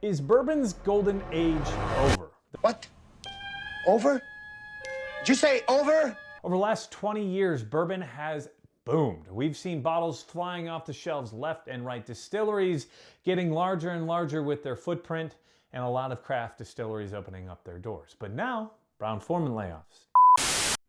Is bourbon's golden age over? What? Over? Did you say over? Over the last 20 years, bourbon has boomed. We've seen bottles flying off the shelves left and right, distilleries getting larger and larger with their footprint, and a lot of craft distilleries opening up their doors. But now, Brown-Forman layoffs.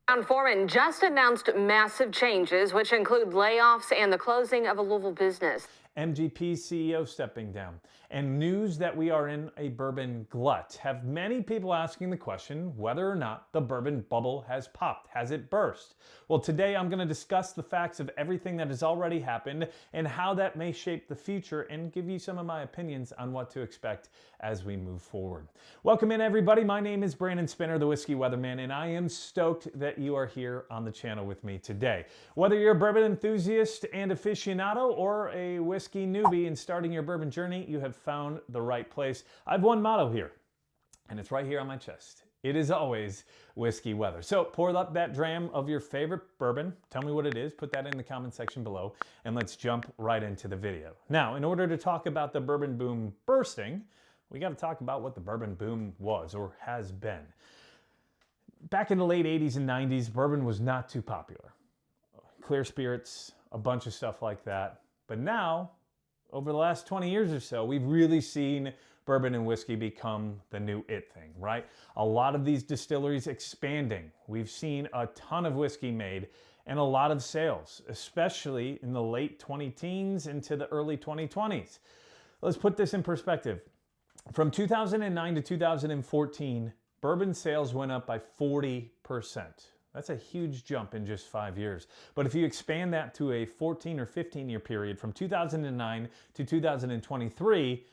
Brown-Forman just announced massive changes, which include layoffs and the closing of a Louisville business. MGP CEO stepping down, and news that we are in a bourbon glut have many people asking the question whether or not the bourbon bubble has popped. Has it burst? Well, today I'm going to discuss the facts of everything that has already happened and how that may shape the future, and give you some of my opinions on what to expect as we move forward. Welcome in, everybody. My name is Brandon Spinner, the Whiskey Weatherman, and I am stoked that you are here on the channel with me today. Whether you're a bourbon enthusiast and aficionado or a whiskey newbie in starting your bourbon journey, you have found the right place. I have one motto here, and it's right here on my chest. It is always whiskey weather. So pour up that dram of your favorite bourbon. Tell me what it is. Put that in the comment section below, and let's jump right into the video. Now, in order to talk about the bourbon boom bursting, we got to talk about what the bourbon boom was or has been. Back in the late 80s and 90s, bourbon was not too popular. Clear spirits, a bunch of stuff like that. But now, over the last 20 years or so, we've really seen bourbon and whiskey become the new it thing, right? A lot of these distilleries expanding. We've seen a ton of whiskey made and a lot of sales, especially in the late 20-teens into the early 2020s. Let's put this in perspective. From 2009 to 2014, bourbon sales went up by 40%. That's a huge jump in just 5 years. But if you expand that to a 14 or 15-year period from 2009 to 2023,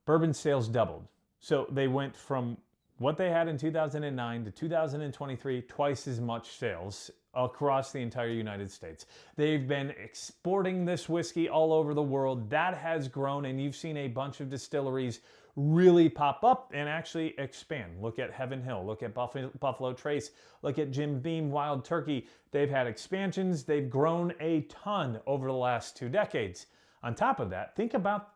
bourbon sales doubled. So they went from what they had in 2009 to 2023, twice as much sales across the entire United States. They've been exporting this whiskey all over the world. That has grown, and you've seen a bunch of distilleries really pop up and actually expand. Look at Heaven Hill, look at Buffalo Trace, look at Jim Beam Wild Turkey. They've had expansions. They've grown a ton over the last 2 decades. On top of that, think about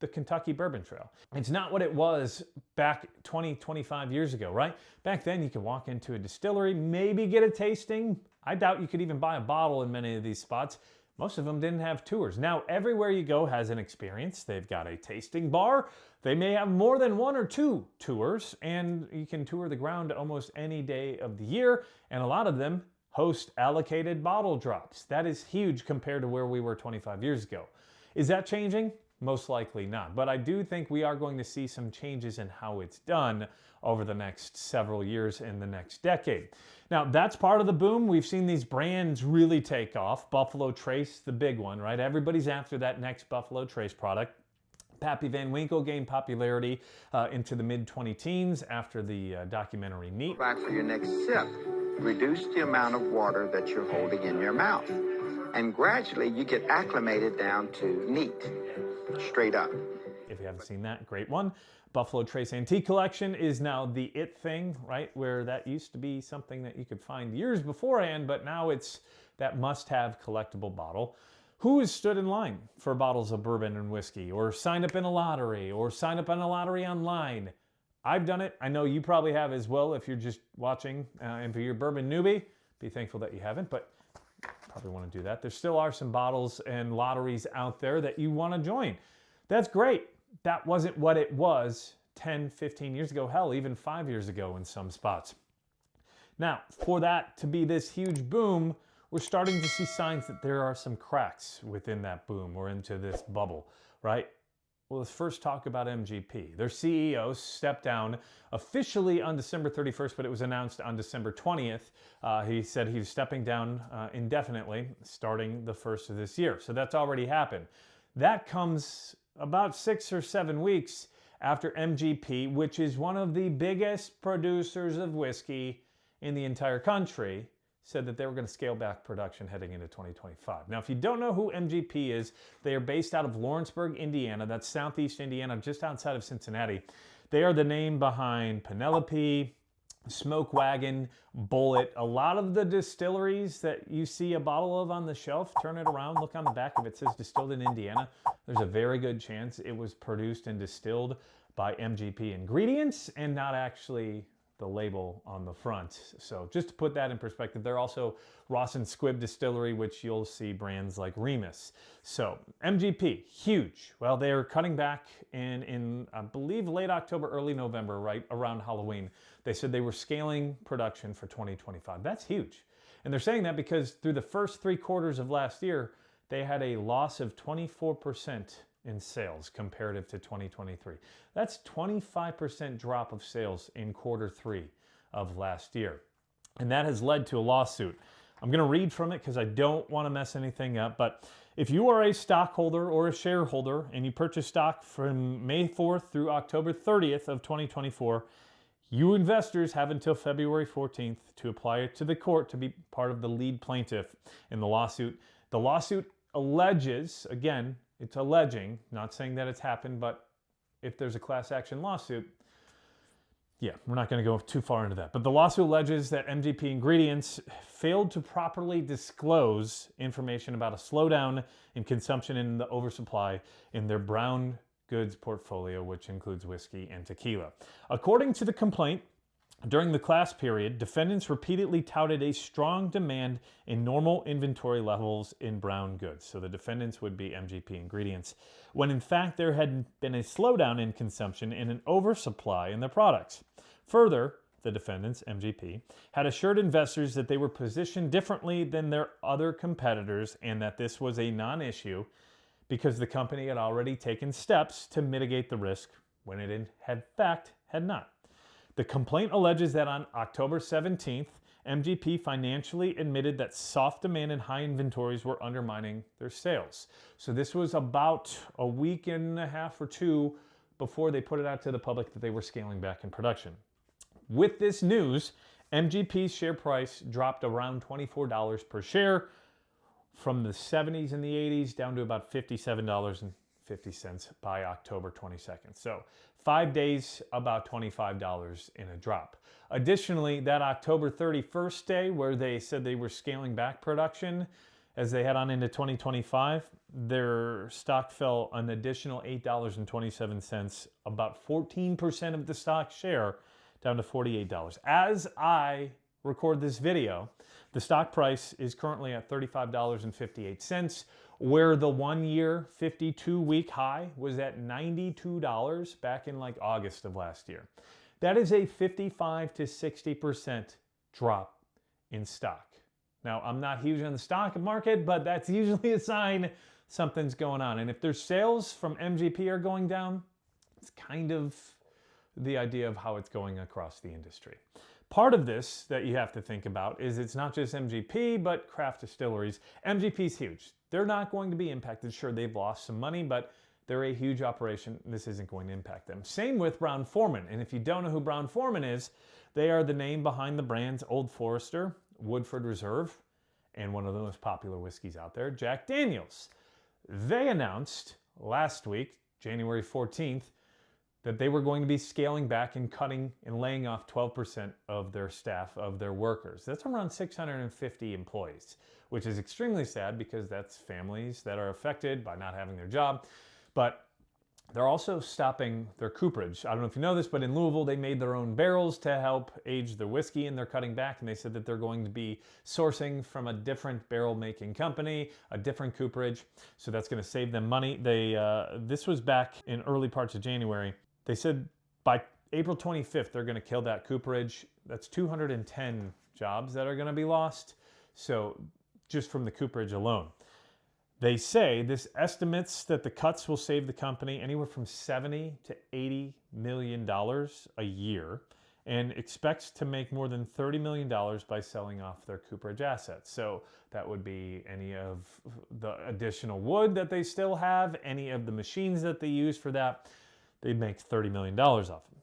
the Kentucky Bourbon Trail. It's not what it was back 20, 25 years ago, right? Back then, you could walk into a distillery, maybe get a tasting. I doubt you could even buy a bottle in many of these spots. Most of them didn't have tours. Now, everywhere you go has an experience. They've got a tasting bar. They may have more than 1 or 2 tours, and you can tour the ground almost any day of the year, and a lot of them host allocated bottle drops. That is huge compared to where we were 25 years ago. Is that changing? Most likely not. But I do think we are going to see some changes in how it's done over the next several years in the next decade. Now, that's part of the boom. We've seen these brands really take off. Buffalo Trace, the big one, right? Everybody's after that next Buffalo Trace product. Pappy Van Winkle gained popularity into the mid-20-teens after the documentary Neat. Back for your next sip. Reduce the amount of water that you're holding in your mouth. And gradually you get acclimated down to neat. Straight up. If you haven't seen that, great one. Buffalo Trace Antique Collection is now the it thing, right? Where that used to be something that you could find years beforehand, but now it's that must-have collectible bottle. Who has stood in line for bottles of bourbon and whiskey, or signed up in a lottery, or signed up on a lottery online? I've done it. I know you probably have as well if you're just watching. And for your bourbon newbie, be thankful that you haven't, but probably want to do that. There still are some bottles and lotteries out there that you want to join. That's great. That wasn't what it was 10, 15 years ago, hell, even 5 years ago in some spots. Now, for that to be this huge boom, we're starting to see signs that there are some cracks within that boom or into this bubble, right? Well, let's first talk about MGP. Their CEO stepped down officially on December 31st, but it was announced on December 20th. He said he was stepping down indefinitely starting the 1st of this year. So that's already happened. That comes about 6 or 7 weeks after MGP, which is one of the biggest producers of whiskey in the entire country, said that they were going to scale back production heading into 2025. Now, if you don't know who MGP is, they are based out of Lawrenceburg, Indiana. That's southeast Indiana, just outside of Cincinnati. They are the name behind Penelope, Smoke Wagon, Bullet. A lot of the distilleries that you see a bottle of on the shelf, turn it around, look on the back. If it says distilled in Indiana, there's a very good chance it was produced and distilled by MGP Ingredients and not actually the label on the front. So just to put that in perspective, they're also Ross and Squibb Distillery, which you'll see brands like Remus. So MGP, huge. Well, they are cutting back in I believe late October, early November, right around Halloween. They said they were scaling production for 2025. That's huge. And they're saying that because through the first 3 quarters of last year, they had a loss of 24% in sales comparative to 2023. That's 25% drop of sales in Q3 of last year. And that has led to a lawsuit. I'm going to read from it because I don't want to mess anything up. But if you are a stockholder or a shareholder and you purchase stock from May 4th through October 30th of 2024, you investors have until February 14th to apply it to the court to be part of the lead plaintiff in the lawsuit. The lawsuit alleges, again, it's alleging, not saying that it's happened, but if there's a class action lawsuit, yeah, we're not going to go too far into that. But the lawsuit alleges that MGP Ingredients failed to properly disclose information about a slowdown in consumption and the oversupply in their brown goods portfolio, which includes whiskey and tequila. According to the complaint, during the class period, defendants repeatedly touted a strong demand in normal inventory levels in brown goods. So the defendants would be MGP Ingredients, when in fact there had been a slowdown in consumption and an oversupply in their products. Further, the defendants, MGP, had assured investors that they were positioned differently than their other competitors and that this was a non-issue because the company had already taken steps to mitigate the risk when it in fact had not. The complaint alleges that on October 17th, MGP financially admitted that soft demand and high inventories were undermining their sales. So this was about a week and a half or 2 before they put it out to the public that they were scaling back in production. With this news, MGP's share price dropped around $24 per share from the 70s and the 80s down to about $57.50 by October 22nd. So 5 days, about $25 in a drop. Additionally, that October 31st day where they said they were scaling back production as they head on into 2025, their stock fell an additional $8.27, about 14% of the stock share down to $48. As I record this video, the stock price is currently at $35.58, where the 1-year 52-week high was at $92 back in like August of last year. That is a 55 to 60% drop in stock. Now, I'm not huge on the stock market, but that's usually a sign something's going on. And if their sales from MGP are going down, it's kind of the idea of how it's going across the industry. Part of this that you have to think about is it's not just MGP, but craft distilleries. MGP's huge. They're not going to be impacted. Sure, they've lost some money, but they're a huge operation. This isn't going to impact them. Same with Brown-Forman. And if you don't know who Brown-Forman is, they are the name behind the brands Old Forester, Woodford Reserve, and one of the most popular whiskeys out there, Jack Daniels. They announced last week, January 14th, that they were going to be scaling back and cutting and laying off 12% of their staff, of their workers. That's around 650 employees, which is extremely sad because that's families that are affected by not having their job. But they're also stopping their cooperage. I don't know if you know this, but in Louisville, they made their own barrels to help age their whiskey, and they're cutting back, and they said that they're going to be sourcing from a different barrel-making company, a different cooperage, so that's going to save them money. This was back in early parts of January. They said by April 25th, they're going to kill that cooperage. That's 210 jobs that are going to be lost. So just from the cooperage alone. They say this estimates that the cuts will save the company anywhere from $70 to $80 million a year and expects to make more than $30 million by selling off their cooperage assets. So that would be any of the additional wood that they still have, any of the machines that they use for that. They'd make $30 million off them.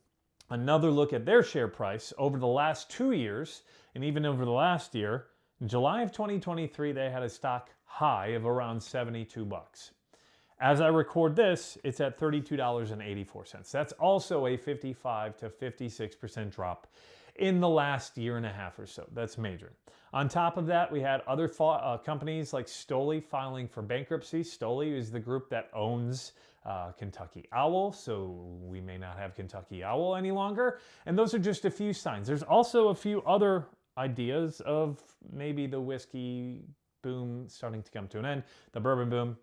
Another look at their share price over the last 2 years, and even over the last year, in July of 2023, they had a stock high of around 72 bucks. As I record this, it's at $32.84. That's also a 55 to 56% drop in the last year and a half or so. That's major. On top of that, we had other companies like Stoli filing for bankruptcy. Stoli is the group that owns Kentucky Owl, so we may not have Kentucky Owl any longer. And those are just a few signs. There's also a few other ideas of maybe the whiskey boom starting to come to an end, the bourbon boom.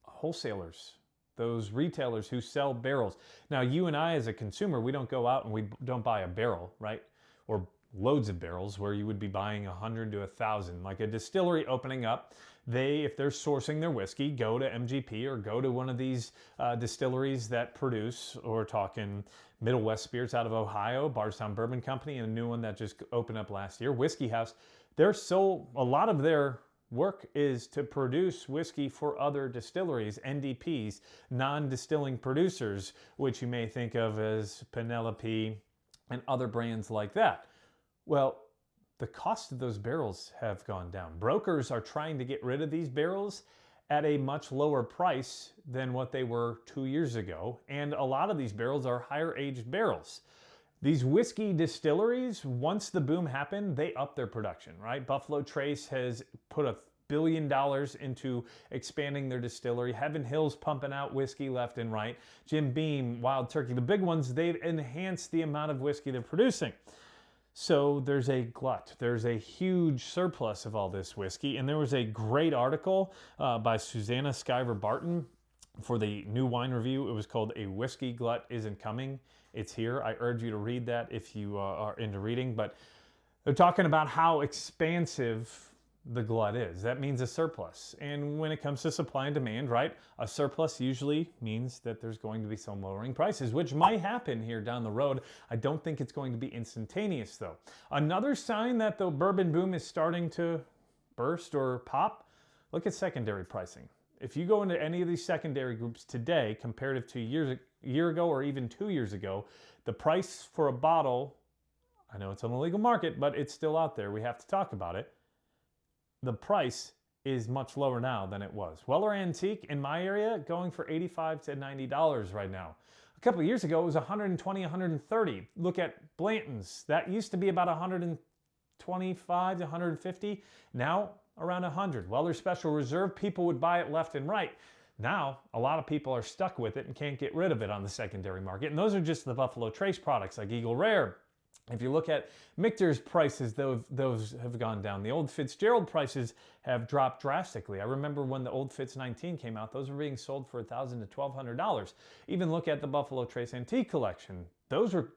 Wholesalers, those retailers who sell barrels. Now, you and I as a consumer, we don't go out and we don't buy a barrel, right? Or loads of barrels where you would be buying 100 to 1,000. Like a distillery opening up, if they're sourcing their whiskey, go to MGP or go to one of these distilleries that produce, or talking Middle West Spirits out of Ohio, Bardstown Bourbon Company, and a new one that just opened up last year, Whiskey House. A lot of their work is to produce whiskey for other distilleries, NDPs, non-distilling producers, which you may think of as Penelope and other brands like that. Well, the cost of those barrels have gone down. Brokers are trying to get rid of these barrels at a much lower price than what they were 2 years ago, and a lot of these barrels are higher aged barrels. These whiskey distilleries, once the boom happened, they upped their production, right? Buffalo Trace has put $1 billion into expanding their distillery. Heaven Hill's pumping out whiskey left and right. Jim Beam, Wild Turkey, the big ones, they've enhanced the amount of whiskey they're producing. So there's a glut. There's a huge surplus of all this whiskey. And there was a great article by Susanna Skyver Barton for the New Wine Review. It was called A Whiskey Glut Isn't Coming. It's here. I urge you to read that if you are into reading. But they're talking about how expansive the glut is. That means a surplus. And when it comes to supply and demand, right, a surplus usually means that there's going to be some lowering prices, which might happen here down the road. I don't think it's going to be instantaneous, though. Another sign that the bourbon boom is starting to burst or pop, look at secondary pricing. If you go into any of these secondary groups today, comparative to a year ago or even 2 years ago, the price for a bottle, I know it's an illegal market, but it's still out there. We have to talk about it. The price is much lower now than it was. Weller Antique in my area going for $85 to $90 right now. A couple of years ago, it was $120, $130. Look at Blanton's. That used to be about $125 to $150. Now around $100. Weller Special Reserve, people would buy it left and right. Now, a lot of people are stuck with it and can't get rid of it on the secondary market. And those are just the Buffalo Trace products like Eagle Rare. If you look at Michter's prices, those have gone down. The Old Fitzgerald prices have dropped drastically. I remember when the Old Fitz 19 came out, those were being sold for $1,000 to $1,200. Even look at the Buffalo Trace Antique Collection. Those were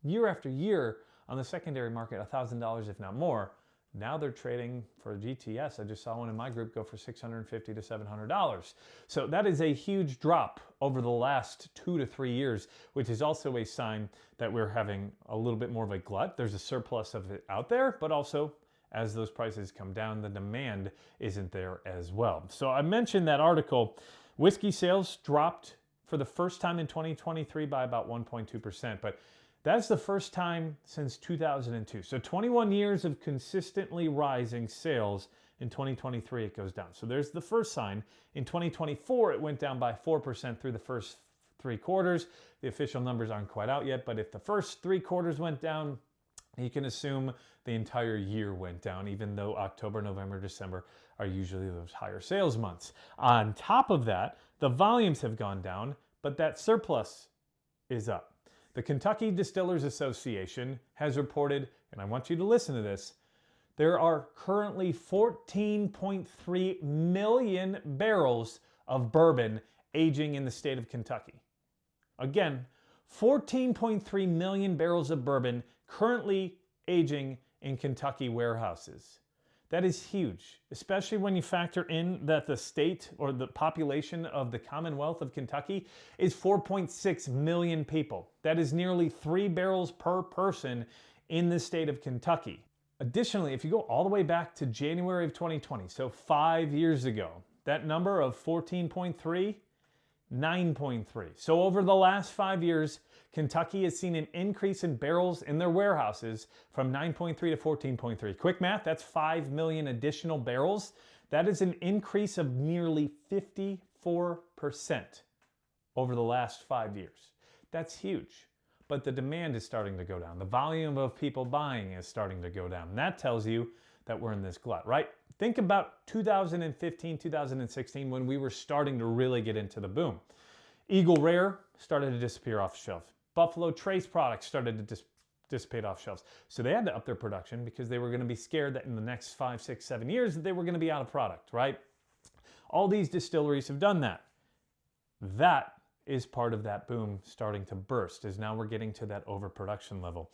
year after year on the secondary market, $1,000 if not more. Now they're trading for a GTS. I just saw one in my group go for $650 to $700. So that is a huge drop over the last 2 to 3 years, which is also a sign that we're having a little bit more of a glut. There's a surplus of it out there, but also as those prices come down, the demand isn't there as well. So I mentioned that article. Whiskey sales dropped for the first time in 2023 by about 1.2%, but that's the first time since 2002. So 21 years of consistently rising sales. In 2023, it goes down. So there's the first sign. In 2024, it went down by 4% through the first 3 quarters. The official numbers aren't quite out yet, but if the first 3 quarters went down, you can assume the entire year went down, even though October, November, December are usually those higher sales months. On top of that, the volumes have gone down, but that surplus is up. The Kentucky Distillers Association has reported, and I want you to listen to this, there are currently 14.3 million barrels of bourbon aging in the state of Kentucky. Again, 14.3 million barrels of bourbon currently aging in Kentucky warehouses. That is huge, especially when you factor in that the state or the population of the Commonwealth of Kentucky is 4.6 million people. That is nearly 3 barrels per person in the state of Kentucky. Additionally, if you go all the way back to January of 2020, so 5 years ago, that number of 14.3, 9.3. So over the last 5 years, Kentucky has seen an increase in barrels in their warehouses from 9.3 to 14.3. Quick math, that's 5 million additional barrels. That is an increase of nearly 54% over the last 5 years. That's huge. but the demand is starting to go down. The volume of people buying is starting to go down. And that tells you that we're in this glut, right? Think about 2015, 2016, when we were starting to really get into the boom. Eagle Rare started to disappear off shelves. Buffalo Trace products started to dissipate off shelves. So they had to up their production because they were going to be scared that in the next 5, 6, 7 years they were going to be out of product, right? All these distilleries have done that. That is part of that boom starting to burst, is now we're getting to that overproduction level.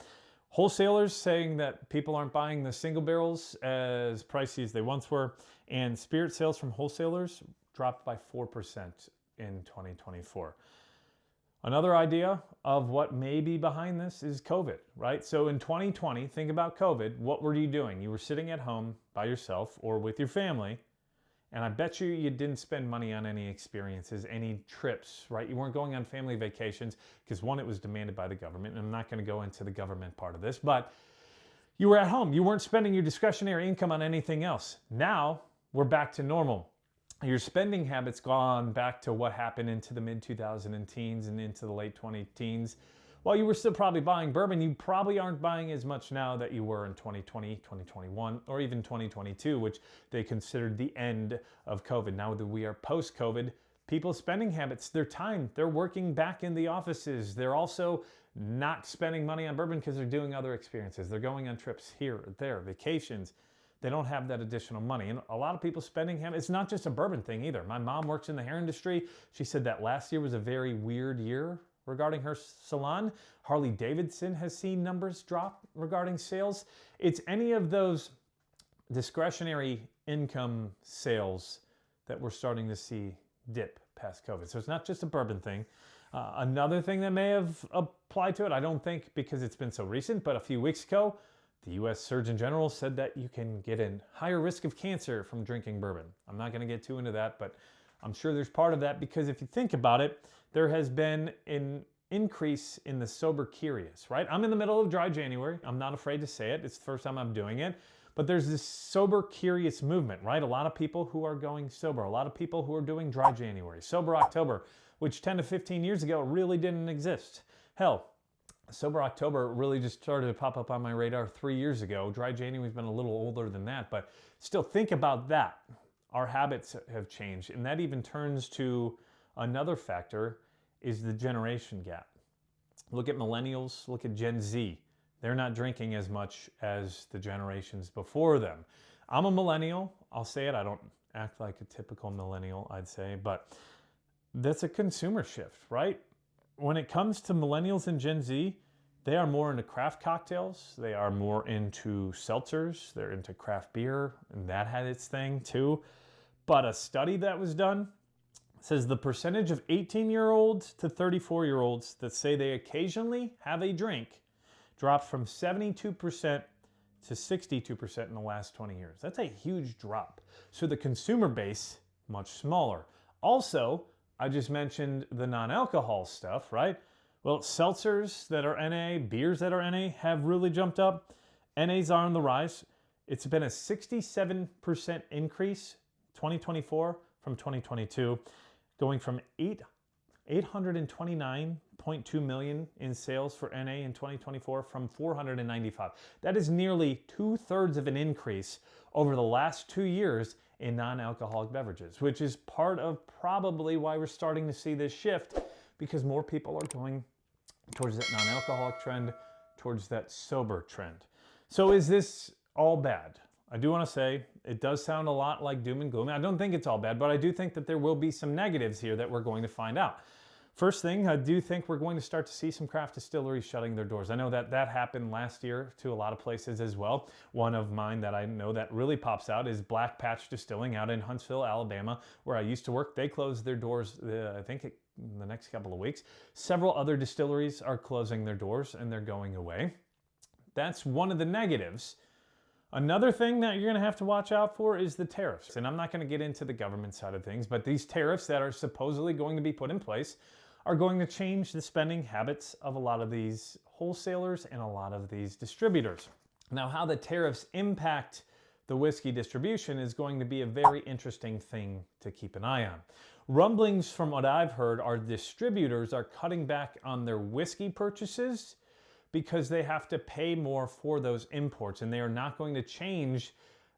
Wholesalers saying that people aren't buying the single barrels as pricey as they once were, and spirit sales from wholesalers dropped by 4% in 2024. Another idea of what may be behind this is COVID, right? So in 2020, think about COVID. What were you doing? You were sitting at home by yourself or with your family, and I bet you didn't spend money on any experiences, any trips, right? You weren't going on family vacations because, one, it was demanded by the government, and I'm not going to go into the government part of this, but you were at home. You weren't spending your discretionary income on anything else. Now we're back to normal. Your spending habits gone back to what happened into the mid-2000 teens and into the late 20 teens. While you were still probably buying bourbon, you probably aren't buying as much now that you were in 2020, 2021, or even 2022, which they considered the end of COVID. Now that we are post-COVID, people's spending habits, their time, they're working back in the offices. They're also not spending money on bourbon because they're doing other experiences. They're going on trips here, there, vacations. They don't have that additional money. And a lot of people's spending habits, it's not just a bourbon thing either. My mom works in the hair industry. She said that last year was a very weird year regarding her salon. Harley Davidson has seen numbers drop regarding sales. It's any of those discretionary income sales that we're starting to see dip past COVID. So it's not just a bourbon thing. Another thing that may have applied to it, I don't think because it's been so recent, but a few weeks ago, the U.S. Surgeon General said that you can get a higher risk of cancer from drinking bourbon. I'm not going to get too into that, but I'm sure there's part of that because if you think about it, there has been an increase in the sober curious, right? I'm in the middle of dry January. I'm not afraid to say it. It's the first time I'm doing it. But there's this sober curious movement, right? A lot of people who are going sober, a lot of people who are doing dry January, sober October, which 10 to 15 years ago really didn't exist. Hell, Sober October really just started to pop up on my radar 3 years ago. Dry January's been a little older than that, but still think about that. Our habits have changed, and that even turns to another factor is the generation gap. Look at millennials, look at Gen Z. They're not drinking as much as the generations before them. I'm a millennial, I'll say it. I don't act like a typical millennial, I'd say, but that's a consumer shift, right? When it comes to millennials and Gen Z, they are more into craft cocktails. They are more into seltzers. They're into craft beer, and that had its thing too. But a study that was done says the percentage of 18-year-olds to 34-year-olds that say they occasionally have a drink dropped from 72% to 62% in the last 20 years. That's a huge drop. So the consumer base, much smaller. Also, I just mentioned the non-alcohol stuff, right? Well, seltzers that are NA, beers that are NA have really jumped up. NAs are on the rise. It's been a 67% increase 2024 from 2022, going from 829.2 million in sales for NA in 2024 from 495. That is nearly 2/3 of an increase over the last 2 years in non-alcoholic beverages, which is part of probably why we're starting to see this shift, because more people are going towards that non-alcoholic trend, towards that sober trend. So is this all bad? I do want to say it does sound a lot like doom and gloom. I don't think it's all bad, but I do think that there will be some negatives here that we're going to find out. First thing, I do think we're going to start to see some craft distilleries shutting their doors. I know that that happened last year to a lot of places as well. One of mine that I know that really pops out is Black Patch Distilling out in Huntsville, Alabama, where I used to work. They closed their doors, I think, in the next couple of weeks. Several other distilleries are closing their doors and they're going away. That's one of the negatives. Another thing that you're going to have to watch out for is the tariffs. And I'm not going to get into the government side of things, but these tariffs that are supposedly going to be put in place are going to change the spending habits of a lot of these wholesalers and a lot of these distributors. Now, how the tariffs impact the whiskey distribution is going to be a very interesting thing to keep an eye on. Rumblings from what I've heard are distributors are cutting back on their whiskey purchases because they have to pay more for those imports, and they are not going to change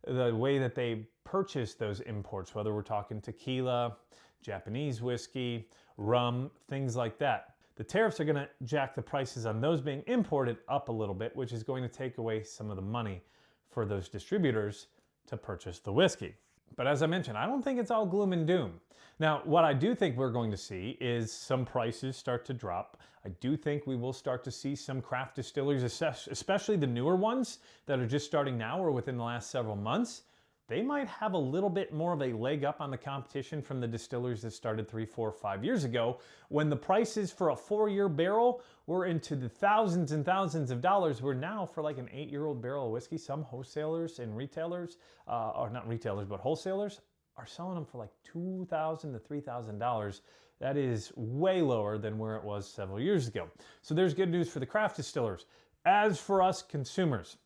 the way that they purchase those imports, whether we're talking tequila, Japanese whiskey, rum, things like that. The tariffs are going to jack the prices on those being imported up a little bit, which is going to take away some of the money for those distributors to purchase the whiskey. But as I mentioned, I don't think it's all gloom and doom. Now, what I do think we're going to see is some prices start to drop. I do think we will start to see some craft distilleries, especially the newer ones that are just starting now or within the last several months. They might have a little bit more of a leg up on the competition from the distilleries that started 3, 4, 5 years ago, when the prices for a 4-year barrel were into the thousands and thousands of dollars. We're now, for like an 8-year-old barrel of whiskey, some wholesalers and retailers, or not retailers, but wholesalers, are selling them for like $2,000 to $3,000. That is way lower than where it was several years ago. So there's good news for the craft distillers. As for us consumers,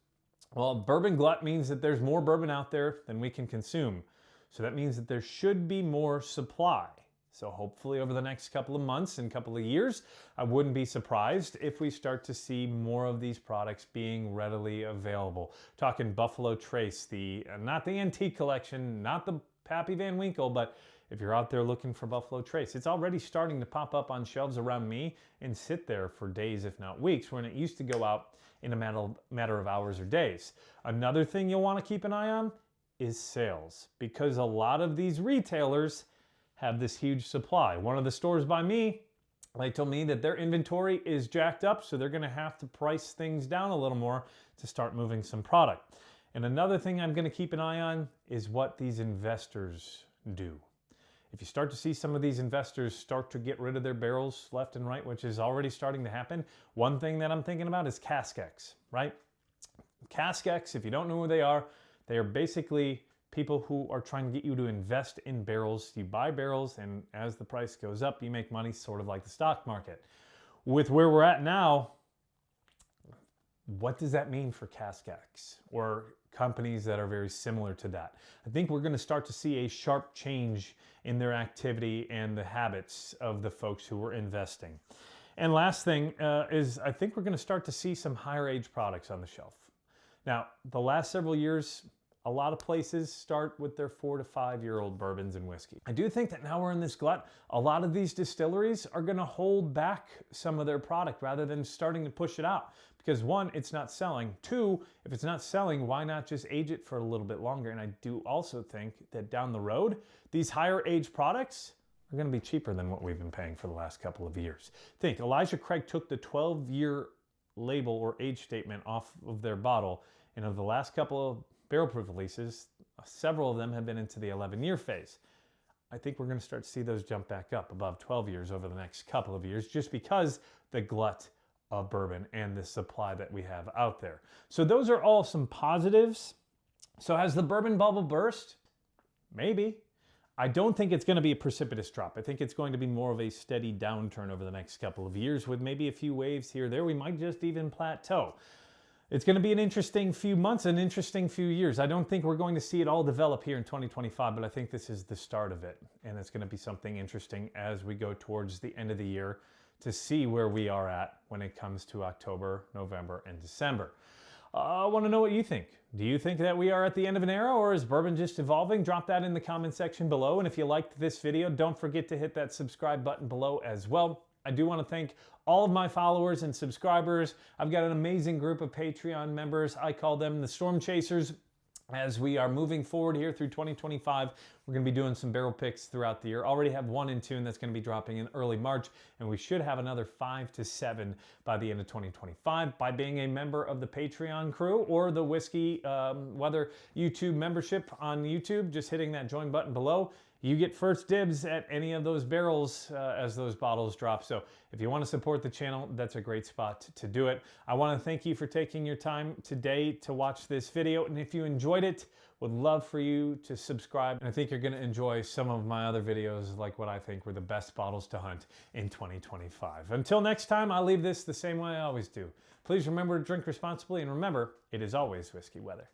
well, bourbon glut means that there's more bourbon out there than we can consume. So that means that there should be more supply. So hopefully over the next couple of months and couple of years, I wouldn't be surprised if we start to see more of these products being readily available. Talking Buffalo Trace, not the antique collection, not the Pappy Van Winkle, but if you're out there looking for Buffalo Trace, it's already starting to pop up on shelves around me and sit there for days, if not weeks, when it used to go out in a matter of hours or days. Another thing you'll want to keep an eye on is sales, because a lot of these retailers have this huge supply. One of the stores by me, they told me that their inventory is jacked up, so they're going to have to price things down a little more to start moving some product. And another thing I'm going to keep an eye on is what these investors do. If you start to see some of these investors start to get rid of their barrels left and right, which is already starting to happen, one thing that I'm thinking about is Caskex, right? Caskex, if you don't know who they are basically people who are trying to get you to invest in barrels. You buy barrels, and as the price goes up, you make money, sort of like the stock market. With where we're at now, what does that mean for Caskex or companies that are very similar to that? I think we're going to start to see a sharp change in their activity and the habits of the folks who are investing. And last thing is I think we're going to start to see some higher age products on the shelf. Now, the last several years, a lot of places start with their 4 to 5-year-old bourbons and whiskey. I do think that now we're in this glut, a lot of these distilleries are going to hold back some of their product rather than starting to push it out. Because one, it's not selling. Two, if it's not selling, why not just age it for a little bit longer? And I do also think that down the road, these higher age products are going to be cheaper than what we've been paying for the last couple of years. Think, Elijah Craig took the 12-year label or age statement off of their bottle, and of the last couple of barrel proof releases, several of them have been into the 11-year phase. I think we're going to start to see those jump back up above 12 years over the next couple of years, just because the glut of bourbon and the supply that we have out there. So those are all some positives. So has the bourbon bubble burst? Maybe. I don't think it's going to be a precipitous drop. I think it's going to be more of a steady downturn over the next couple of years with maybe a few waves here or there. We might just even plateau. It's going to be an interesting few months, an interesting few years. I don't think we're going to see it all develop here in 2025, but I think this is the start of it. And it's going to be something interesting as we go towards the end of the year to see where we are at when it comes to October, November, and December. I want to know what you think. Do you think that we are at the end of an era, or is bourbon just evolving? Drop that in the comment section below. And if you liked this video, don't forget to hit that subscribe button below as well. I do want to thank all of my followers and subscribers. I've got an amazing group of Patreon members. I call them the Storm Chasers. As we are moving forward here through 2025, we're going to be doing some barrel picks throughout the year. Already have one in tune that's going to be dropping in early March, and we should have another 5 to 7 by the end of 2025 by being a member of the Patreon crew or the Whiskey Weather YouTube membership on YouTube. Just hitting that join button below. You get first dibs at any of those barrels as those bottles drop. So if you want to support the channel, that's a great spot to do it. I want to thank you for taking your time today to watch this video. And if you enjoyed it, would love for you to subscribe. And I think you're going to enjoy some of my other videos, like what I think were the best bottles to hunt in 2025. Until next time, I'll leave this the same way I always do. Please remember to drink responsibly, and remember, it is always whiskey weather.